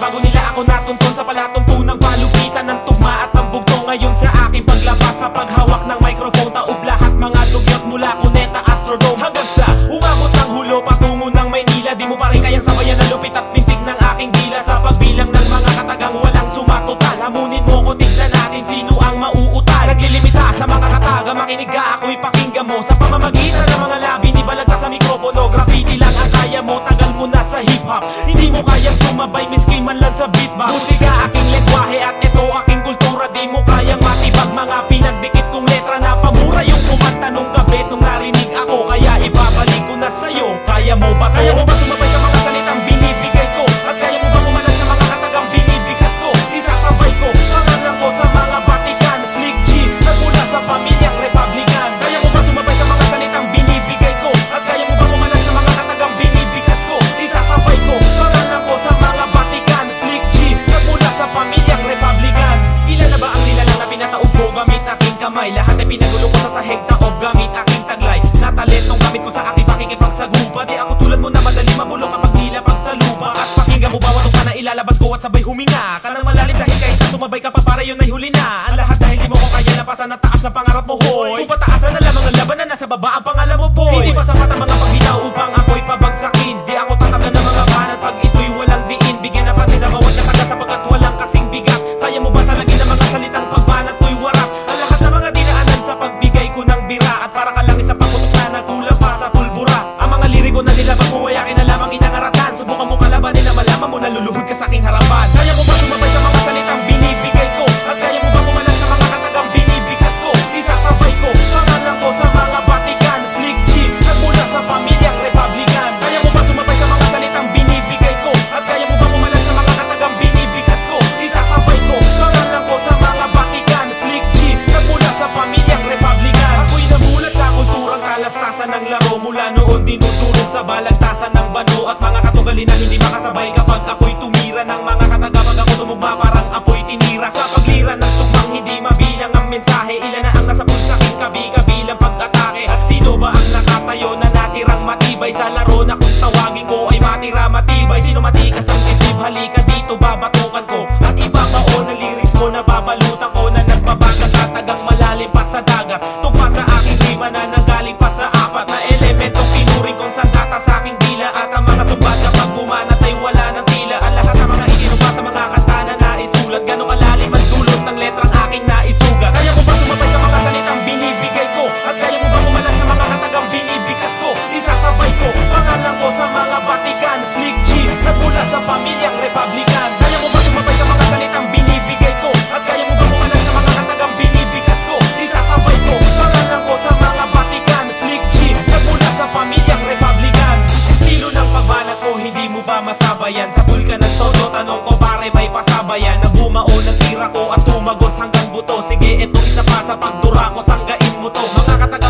Bago nila ako natuntun sa palatuntunang palupitan ng tugma at ng bugtong. Ngayon sa aking paglabas sa paghawak ng microphone, taob lahat mga dugyot mula Cuneta Astrodome hanggang sa umabot ng hulo patungo ng Maynila. Di mo pa rin kayang sabayan ang lupit at pintig ng aking dila sa pagbilang ng mga katagang walang sumatotal. Hamunin mo ko, tignan natin sino ang mauutal. Naglilimita sa mga kataga, makinig ka, ako'y pakinggan mo. Sa pamamagitan ng mga labi ni balagta sa mikropono, graffiti lang ang kaya mo, tagal mo na sa hip-hop. Hindi mo kayang sumabay, miski man lang sa beatbox. Musika aking lengguwahe at ito aking kultura. Di mo kayang matibag mga pinagdikit kong letra na pamura yung kumanta nung gabi nung narinig ako. Kaya ibabalik ko na sa'yo. Kaya mo ba to? Kaya mo ba sumabay sa mga salitang binibigay ko? At kaya mo ba kumalag sa mga katagang binibigas ko? Isasabay ko pangalan ko sa mga Vatican, Flick G, nagmula sa pamilyang Republican. Kaya mo ba sumabay sa mga salitang binibigay ko? At kaya mo ba kumalag sa mga katagang binibigas ko? Isasabay ko pangalan ko sa mga Vatican, Flick G, nagmula sa pamilyang Republican. Ilan na ba ang nilalang na pinataob ko gamit aking kamay? Lahat ay pinagulo ko sa sahig taob gamit aking taglay. Natalit nung gamit ko sa aking pakikipagsagupa. Di ako tulad mo na madali mabulok kapag nilapag sa lupa. At pakinggan mo bawat ka na ilalabas ko at sabay huminga ka ng malalim dahil kahit na sumabay ka pa para yun ay huli na. Ang lahat dahil di mo ko kaya napasan na taas na pangarap mo, hoy. Kung pataasan na lamang ang laban na nasa baba ang pangalan mo, boy. Hindi pa sapat ang mga pagbitaw upang ako'y pabagsakin. Di ako tataglan ng mga banat pag ito'y walang diin. Bigyan na pati na bawat kataga sapagkat walang kasing bigat. Kaya mo ba talagin ang mga salitang pagbanat ko'y warap? Ang lahat ng mga dinaanan sa pagbigay ko ng bira. At para ka lang isa pakutok na nagkulang pa sa pulbura. Ang mga liriko na nilabas mo ay akin na lamang inangaratan. Subukan mo kalabanin na malaman mo na luluhod ka sa aking harapan. Kaya mo ba sumabay sa mga salitang binibigay ko? At kaya mo ba kumalag sa mga katagang binibigas ko? Isasabay ko pangalan ko sa mga Vatican, Flick G, nagmula sa pamilyang Republican. Kaya mo ba sumabay sa mga salitang binibigay ko? At kaya mo ba kumalag sa mga katagang binibigas ko? Isasabay ko pangalan ko sa mga Vatican, Flick G, nagmula sa pamilyang Republican. Ako'y namulat sa kulturang kalastasan ng laro. Mula noon dinudulog sa balagtasan ng bano at mga katugali na hindi makasabay kapag ako'y tumira ng mga kataga. Pag ako tumugma parang apo'y tinira sa pagliran ng tugmang hindi mabilang ang mensahe. Ilan na ang nasa pulsaking kabi-kabilang pag-atake. At sino ba ang nakatayo na natirang matibay sa laro na kung tawagin ko ay matira matibay? Sino matikas ang dibdib? Halika dito, babatukan ko at ibabao ng lyrics mo na babalutan ko na nagbabagat tatagang malalim pa sa dagat. Tugma sa aking rima na nanggaling pa sa apat na elementong pinuring kong sandata sa aking dila. At ang mga sumbat kapag bumanat ay wala ng tila. Ang lahat ng mga itinumpa sa mga kanta na naisulat. Gano'ng kalalim ang dulot ng letrang aking naisugat. Kaya mo ba sumabay sa mga salitang binibigay ko? At kaya mo ba kumalag sa mga katagang binibigas ko? Isasabay ko pangalan ko sa mga Vatican, Flick G, nagmula sa pamilyang Republican. Kaya mo ba sumabay sa mga salitang binibigay ko? At kaya mo ba kumalag sa mga katagang binibigas ko? Isasabay ko pangalan ko sa mga Vatican, Flick G, nagmula sa pamilyang Republican. Estilo ng pagbanat ko, hindi mo ba masabayan? Sa bulkan ng todo, tanong ko pare may pasabayan. Na bumao ng tira ko at tumagos hanggang buto. Sige, eto isa pa sa pagdura ko, sanggain mo to. Mga katagang